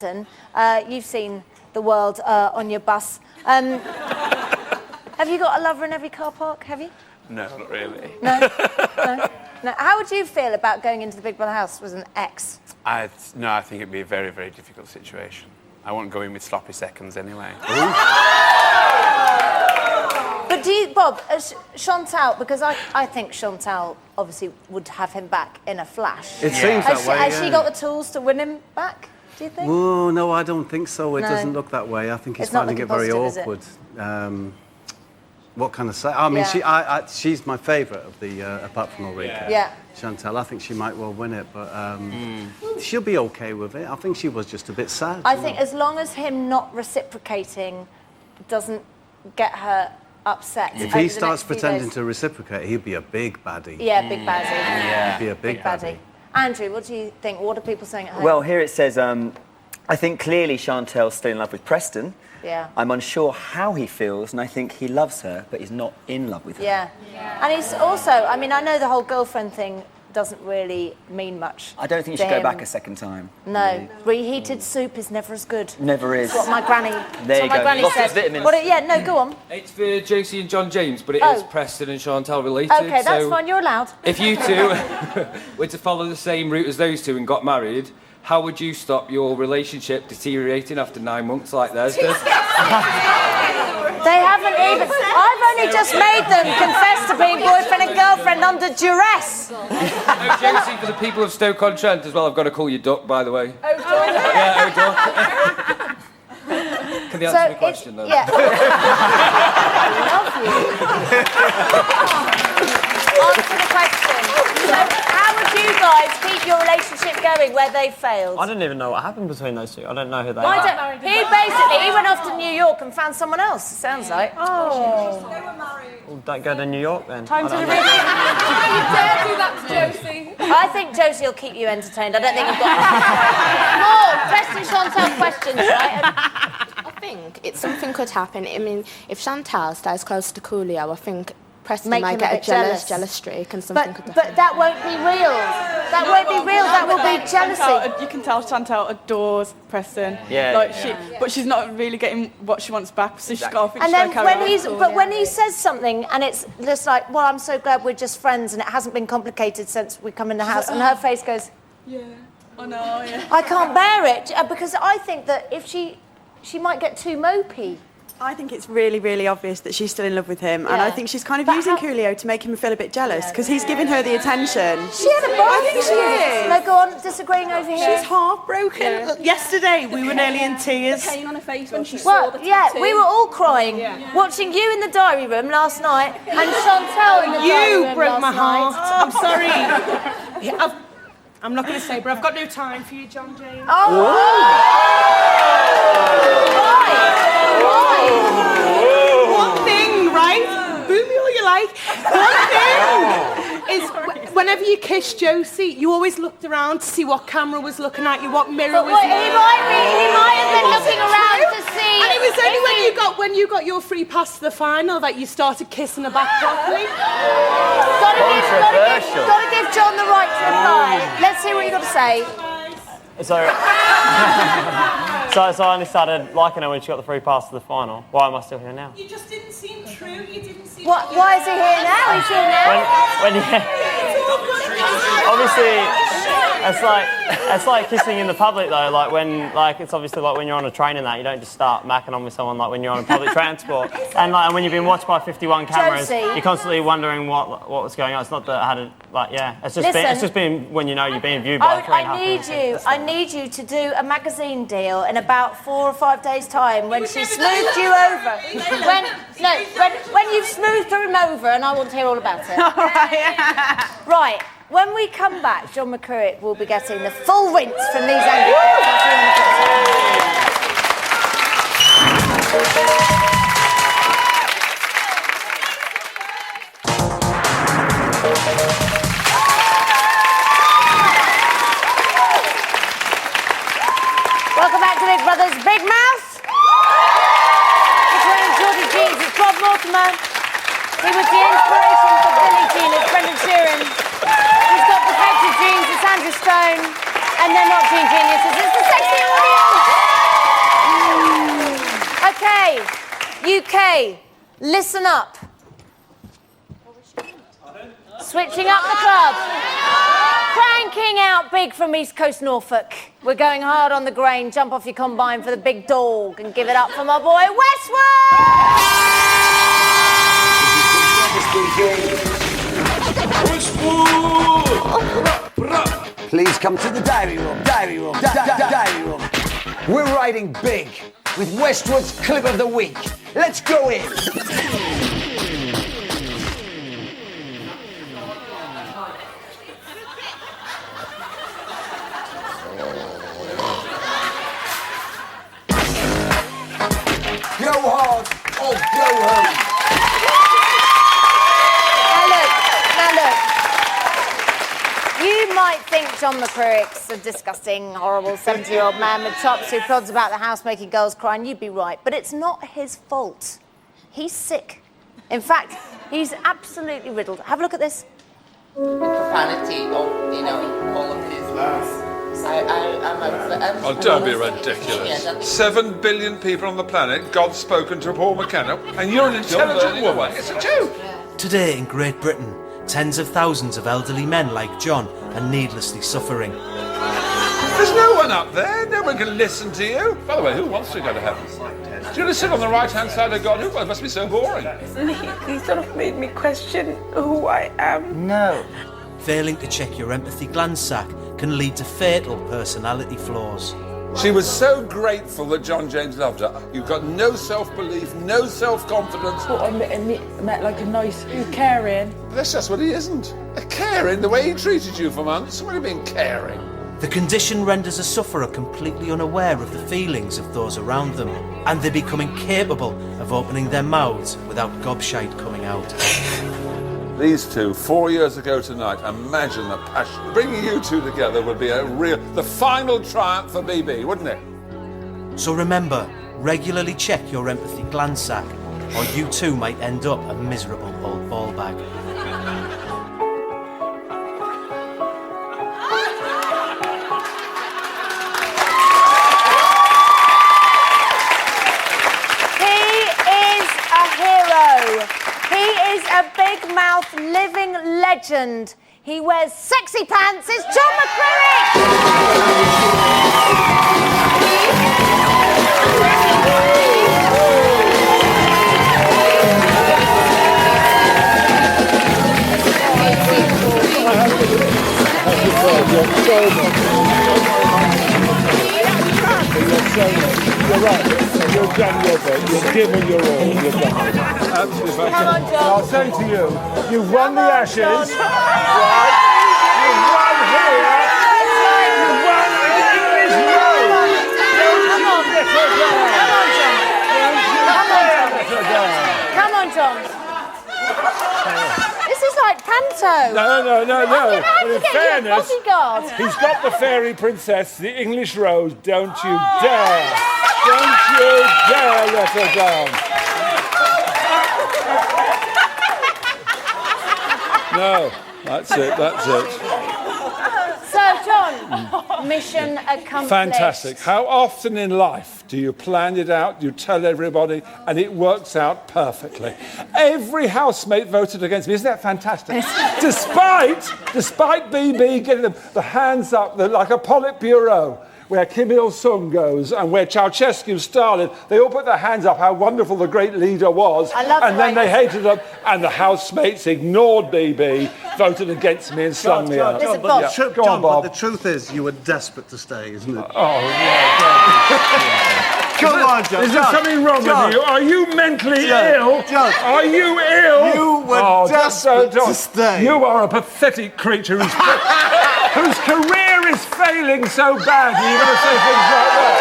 You've seen the world on your bus. Have you got a lover in every car park, have you? No, not really. No? No? How would you feel about going into the Big Brother house with an ex? No, I think it'd be a very, very difficult situation. I won't go in with sloppy seconds anyway. But do you, Bob, Chantal, because I think Chantal obviously would have him back in a flash. It seems that way, Has she got the tools to win him back, do you think? Oh, no, I don't think so. It doesn't look that way. I think he's finding it very awkward. What can I say? I mean, she's my favourite of the, apart from Ulrika. Yeah. Chantal, I think she might well win it, but she'll be okay with it. I think she was just a bit sad. I think as long as him not reciprocating doesn't get her upset. If he starts pretending to reciprocate, he'd be a big baddie. Yeah, big baddie. Yeah. He'd be a big baddie. Andrew, what do you think? What are people saying at home? Well, here it says, I think clearly Chantal's still in love with Preston. Yeah. I'm unsure how he feels, and I think he loves her, but he's not in love with her. Yeah. And he's also, I mean, I know the whole girlfriend thing doesn't really mean much. I don't think you should go back a second time. No. Really. Reheated soup is never as good. Never is. That's what my granny, there you my go. granny Lots said. of vitamins. Yeah, no, go on. It's for Josie and John James, but it is Preston and Chantal related. OK, that's fine, you're allowed. If you two were to follow the same route as those two and got married, how would you stop your relationship deteriorating after 9 months like theirs does? They haven't even... I've only just made them confess to being boyfriend and girlfriend under duress. Oh, Josie, for the people of Stoke-on-Trent as well, I've got to call you Duck, by the way. Oh, Duck? Yeah, oh, Duck. Can they answer the question, though? Yeah. I love you. Answer the question. So, how would you guys keep your relationship going where they failed? I don't even know what happened between those two. I don't know who they are. He went off to New York and found someone else, it sounds like. Oh. Well, don't go to New York then. Time to the How you dare do that to Josie? I think Josie will keep you entertained. I don't think you've got more Preston Chantal questions, right? I think something could happen. I mean, if Chantal stays close to Coolio, I think Preston Make might him get a a bit jealous streak and something could happen. But that won't be real. That won't be real. That will be jealousy. You can tell Chantal adores Preston. But she's not really getting what she wants back, so she's got to And then when he says something and it's just like, well, I'm so glad we're just friends and it hasn't been complicated since we come in the house, and her face goes, yeah, I know, yeah. I can't bear it, because I think that if she might get too mopey. I think it's really, really obvious that she's still in love with him, and I think she's kind of using Coolio to make him feel a bit jealous because he's giving her the attention. She had a boyfriend. I think she is. No, go on, disagreeing over here. She's heartbroken. Yeah. Yesterday, we were nearly in tears. Pain on her face when she saw the tattoo. Yeah, we were all crying, watching you in the diary room last night, and Chantal in the diary room. You broke my heart. I'm sorry. I'm not going to say, but I've got no time for you, John James. Why? One thing, right? Boo me all you like. One thing is, whenever you kissed Josie, you always looked around to see what camera was looking at you, what mirror was. He might have been looking around to see. And it was only when you got your free pass to the final that you started kissing her back properly. Gotta give John the right to reply. Let's see what you got to say. So I only started liking her when she got the free pass to the final. Why am I still here now? You just didn't seem true. You didn't seem. Why is he here now? He's here now. Obviously, it's like kissing in the public though. It's obviously like when you're on a train and that you don't just start macking on with someone like when you're on public transport. And when you've been watched by 51 cameras, you're constantly wondering what was going on. It's not that I had it's just been when you know you're being viewed by 3.5 million. I need you to do a magazine deal in about 4 or 5 days' time when she smoothed you over. When you've smoothed him over, and I want to hear all about it. Right. When we come back, John McCurrick will be getting the full rinse from these angry Welcome back to Big Brother's Big Mouth. It's wearing Geordie jeans. It's Bob Mortimer. He was the inspiration for Billie Jean. It's Brendan Sheeran. He's got the jeans. It's Andrew Stone. And they're not jean geniuses. It's the sexy audience. UK, listen up. Switching up the club. Cranking out big from East Coast Norfolk. We're going hard on the grain. Jump off your combine for the big dog and give it up for my boy Westwood! Please come to the diary room, diary room. We're riding big with Westwood's Clip of the Week. Let's go in. Go hard or go home. Now look. You might think John McCrick's a disgusting, horrible 70-year-old man with chops who plods about the house making girls cry, and you'd be right. But it's not his fault. He's sick. In fact, he's absolutely riddled. Have a look at this. The profanity of, all of his words. Oh, don't be ridiculous. 7 billion people on the planet, God's spoken to Paul McKenna, and you're an intelligent woman. It's a joke. Today in Great Britain, tens of thousands of elderly men like John are needlessly suffering. There's no one up there. No one can listen to you. By the way, who wants to go to heaven? Do you want to sit on the right-hand side of God? It must be so boring. He sort of made me question who I am. No. Failing to check your empathy gland sac can lead to fatal personality flaws. She was so grateful that John James loved her. You've got no self-belief, no self-confidence. But I met like a nice, caring. That's just what he isn't. A caring, the way he treated you for months. What do you mean caring? The condition renders a sufferer completely unaware of the feelings of those around them, and they become incapable of opening their mouths without gobshite coming out. These two, 4 years ago tonight, imagine the passion. Bringing you two together would be the final triumph for BB, wouldn't it? So remember, regularly check your empathy gland sac, or you too might end up a miserable old ball bag. A big mouth living legend. He wears sexy pants. It's John McCrick! You're right. You've done your bit. You've given your all. You've done it. Absolutely. Come on, John. I'll say to you, you've won the Ashes. John. Right? You've won here. You've won the English road. Don't you let her down. Come on, John. This is like panto. No. How But in get fairness, your bodyguard? he's got the fairy princess, the English rose. Don't you dare. Don't you dare let her down. No, that's it. So, John, mission accomplished. Fantastic. How often in life do you plan it out, you tell everybody, and it works out perfectly? Every housemate voted against me. Isn't that fantastic? despite BB getting the hands up like a Politburo, where Kim Il-sung goes and where Ceausescu, Stalin, they all put their hands up how wonderful the great leader was. And then they hated him, and the housemates ignored BB, voted against me and slung me out. John, but the truth is, you were desperate to stay, isn't it? Oh, yeah. Come on, John. Is there something wrong with you? Are you mentally ill? John. Are you ill? You were desperate to stay. You are a pathetic creature whose career is failing so badly. You're going to say things like that.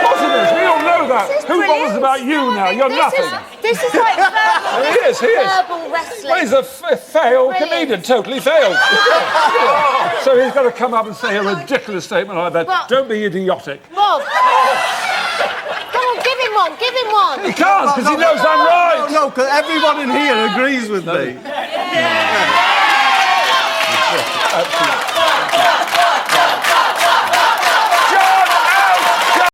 What's it is? We all know that. Who bothers about you now? You're nothing. This is like verbal wrestling. Well, he's a failed comedian, totally failed. So he's got to come up and say a ridiculous statement like that. Well, don't be idiotic. Bob. Come on, give him one. He can't, because he knows I'm right. No, because everyone in here agrees with me. Absolutely.